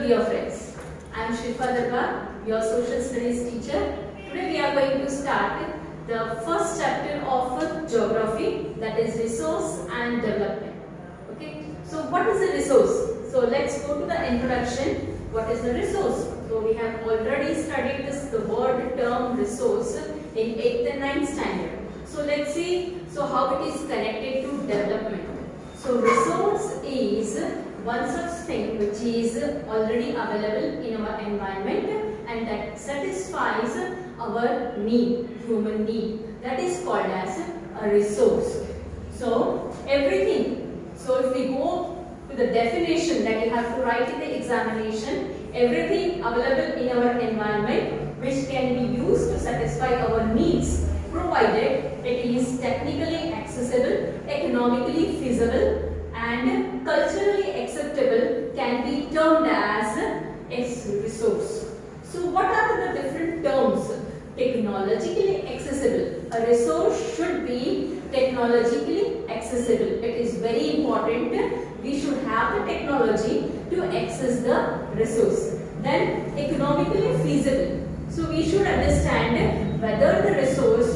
dear friends, I am Shilpa Darbar, your social studies teacher. Today we are going to start the first chapter of geography, that is resource and development. Okay, so what is a resource? So let's go to the introduction. What is a resource? So we have already studied the word term resource in 8th and 9th standard. So let's see how it is connected to development. So resource is one such thing which is already available in our environment and that satisfies our need, human need. That is called as a resource. So everything. So if we go to the definition that you have to write in the examination, everything available in our environment which can be used to satisfy our needs, provided it is technically accessible, economically feasible and culturally acceptable, can be termed as a resource. So what are the different terms? Technologically accessible. A resource should be technologically accessible. It is very important. We should have the technology to access the resource. Then economically feasible. So we should understand whether the resource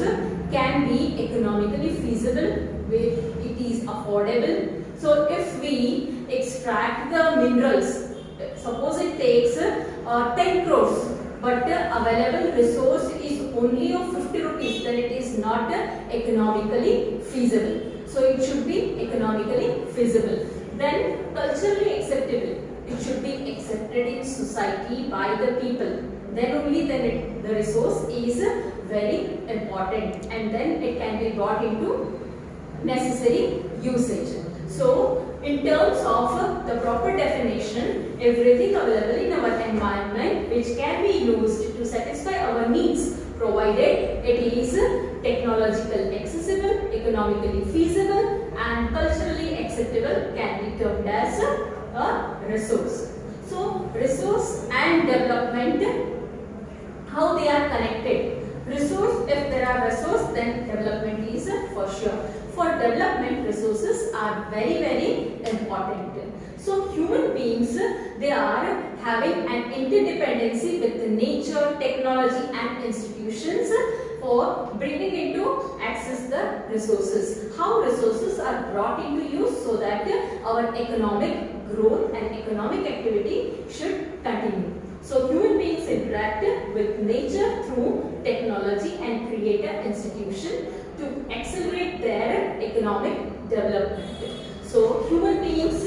can be economically feasible, it is affordable. So if we extract the minerals, suppose it takes 10 crores, but the available resource is only of 50 rupees, then it is not economically feasible. So it should be economically feasible. Then culturally acceptable. It should be accepted in society by the people. Then only the resource is very important and then it can be brought into necessary usage. So in terms of the proper definition, everything available in our environment which can be used to satisfy our needs, provided it is technologically accessible, economically feasible and culturally acceptable, can be termed as a resource. So resource and development, how they are connected. Resource, if there are resource, then development is for sure. For development, resources are very important. So human beings, they are having an interdependency with nature, technology and institutions for bringing into access the resources. How resources are brought into use so that our economic growth and economic activity should continue. So human beings interact with nature through technology and create an institution to accelerate their economic development. So human beings,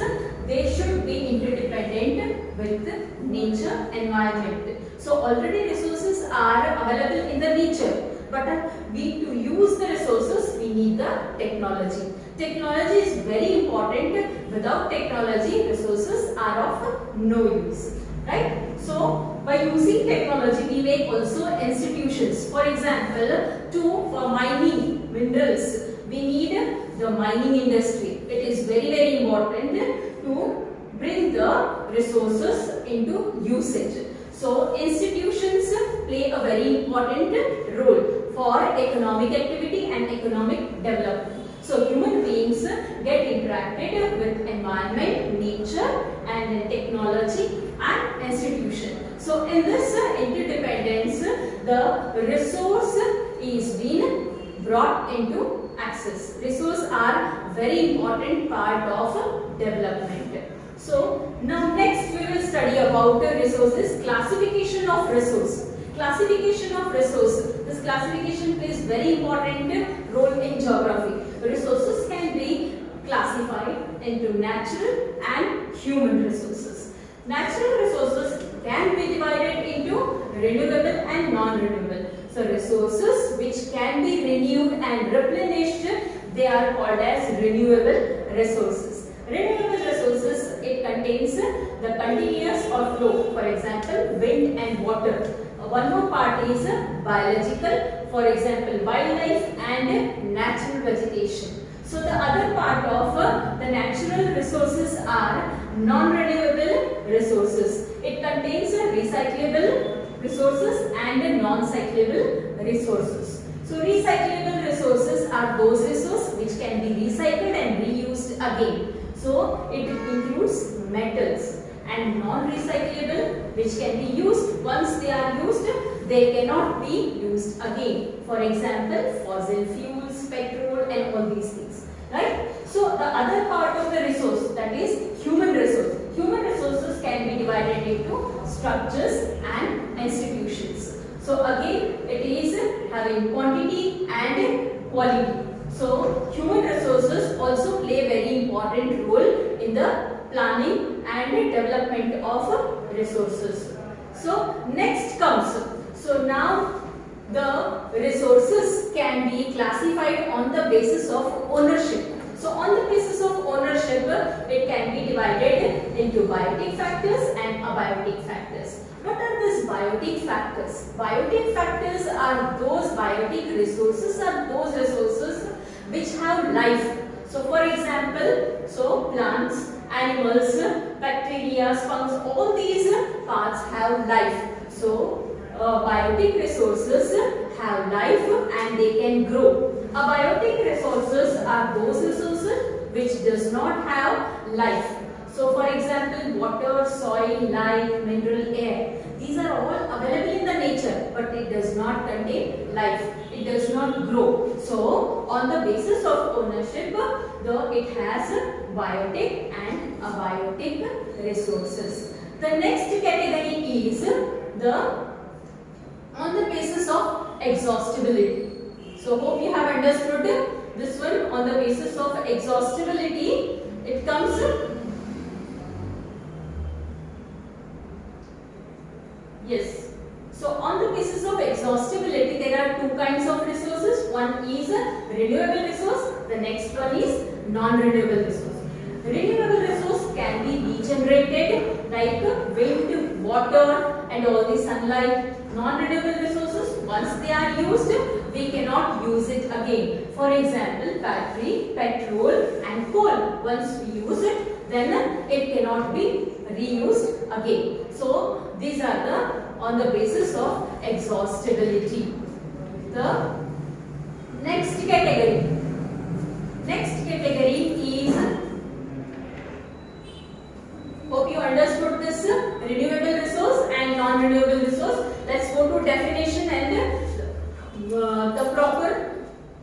they should be interdependent with nature, environment. So already resources are available in the nature, but to use the resources we need the technology. Technology is very important. Without technology, resources are of no use. Right? So by using technology we make also institutions. For example, for mining minerals, we need the mining industry. It is very important to bring the resources into usage. So institutions play a very important role for economic activity and economic development. So human beings get interacted with environment, nature and technology and institution. So in this interdependence, the resource is being brought into access. Resources are very important part of development. So now next we will study about resources, classification of resource. Classification of resource. This classification plays very important role in geography. Resources can be classified into natural and human resources. Natural resources can be divided into renewable and non-renewable. So resources which can be renewed and replenished, they are called as renewable resources. Renewable resources, it contains the continuous or flow, for example wind and water. One more part is biological, for example wildlife and natural vegetation. So the other part of the natural resources are non-renewable resources. It contains recyclable resources and non-cyclable resources. So recyclable resources are those resources which can be recycled and reused again. So it includes metals, and non-recyclable, which can be used. Once they are used, they cannot be used again. For example, fossil fuels, petrol, and all these things, right? So the other part of the resource, that is human resource. Human resources can be divided into structures and institutions. So again, it is having quantity and quality. So human resources also play very important role in the planning and development of resources. So next comes, so now the resources can be classified on the basis of ownership. So on the basis of ownership, it can be divided into biotic factors and abiotic factors. What are these biotic factors? Biotic factors are those biotic resources, are those resources which have life. So for example, so plants, animals, bacteria, fungus, all these parts have life. So biotic resources have life and they can grow. Abiotic resources are those resources which does not have life. So for example, water, soil, light, mineral, air. These are all available in the nature, but it does not contain life. It does not grow. So on the basis of ownership, it has biotic and abiotic resources. The next category is on the basis of exhaustibility. So hope you have understood this one. On the basis of exhaustibility, it comes yes. So on the basis of exhaustibility, there are two kinds of resources. One is a renewable resource. The next one is non-renewable resource. Renewable resource can be regenerated like wind, water, and all the sunlight. Non-renewable resources, once they are used, we cannot use it again. For example, battery, petrol, and coal. Once we use it, then it cannot be reused again. So these are the on the basis of exhaustibility. The next category is, hope you understood this, renewable resource and non-renewable resource. Let's go to definition and the proper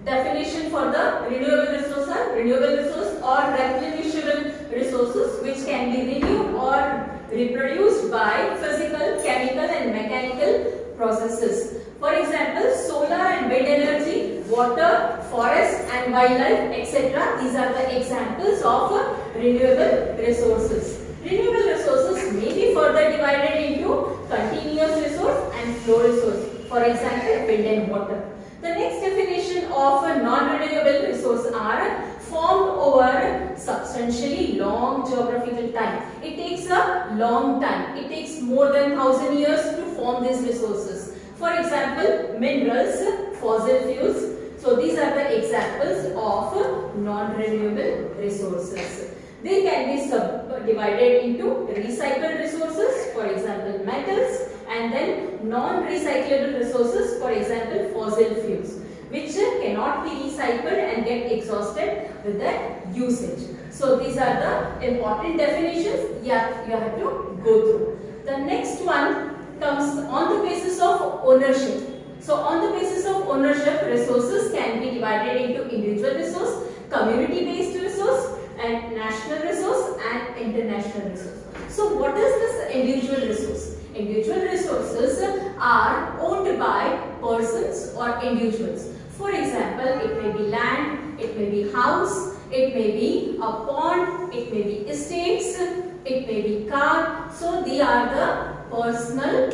definition for the renewable resource are renewable resource or replenishable resources which can be renewed or reproduced by physical, chemical and mechanical processes. For example, solar and wind energy, water, forest and wildlife, etc. These are the examples of renewable resources. Renewable resources may be further divided into continuous resource and flow resource. For example, wind and water. The next definition of a non-renewable resource are formed over substantially long geographical time. It takes a long time. It takes more than 1,000 years to form these resources. For example, minerals, fossil fuels. So these are the examples of non-renewable resources. They can be subdivided into recycled resources, for example, metals, and then non-recyclable resources, for example, fossil fuels, which cannot be recycled and get exhausted with the usage. So these are the important definitions you have to go through. The next one comes on the basis of ownership. So on the basis of ownership, resources can be divided into individual resource, community-based resource, and national resource and international resource. So what is this individual resource? Individual resources are owned by persons or individuals. For example, it may be land, it may be house, it may be a pond, it may be estates, it may be car. So they are the personal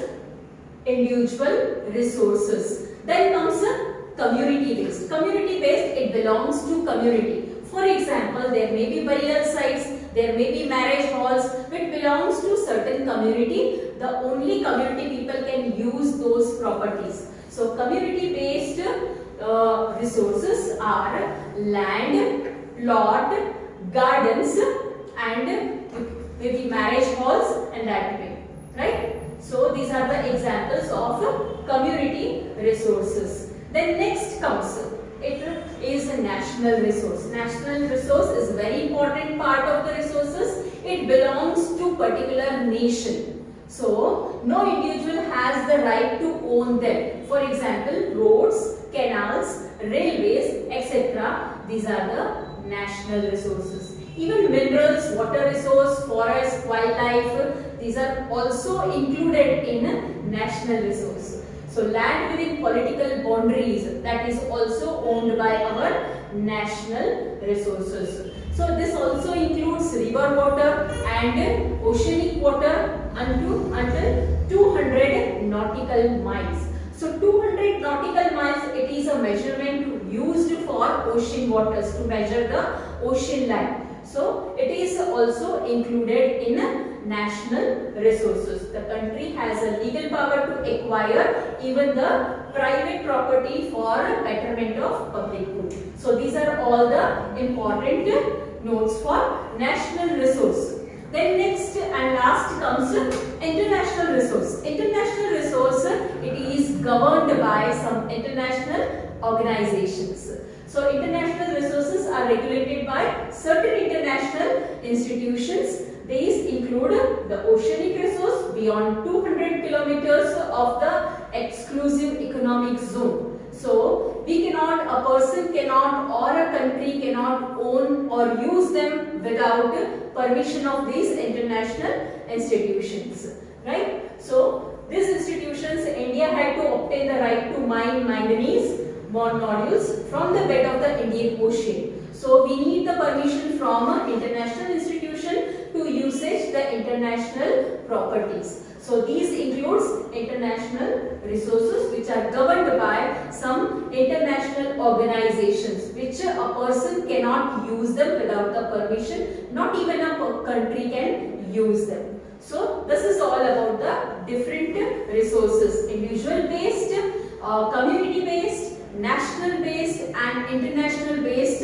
individual resources. Then comes community based. Community based, it belongs to community. For example, there may be burial sites, there may be marriage halls which belongs to certain community. The only community people can use those properties. So community based resources are land, plot, gardens and maybe marriage halls and that way, right? So these are the examples of community resources. Then next comes It is a national resource. National resource is very important part of the resources. It belongs to particular nation. So, no individual has the right to own them. For example, roads, canals, railways, etc. These are the national resources. Even minerals, water resource, forest, wildlife, these are also included in national resource. So, land within political boundaries, that is also owned by our national resources. So, this also includes river water and oceanic water until 200 nautical miles. So 200 nautical miles, it is a measurement used for ocean waters, to measure the ocean line. So it is also included in national resources. The country has a legal power to acquire even the private property for betterment of public good. So these are all the important notes for national resource. Then next and last comes international resource. International resource, it is governed by some international organizations. So international resources are regulated by certain international institutions. These include the oceanic resource beyond 200 kilometers of the exclusive economic zone. So we cannot, a person cannot or a country cannot own or use them without permission of these international institutions, right? So these institutions, India had to obtain the right to mine manganese nodules from the bed of the Indian Ocean. So we need the permission from an international institution to usage the international properties. So these includes international resources which are governed by some international organizations, which a person cannot use them without the permission. Not even a country can use them. So this is all about the different resources: individual based, community based, national based and international based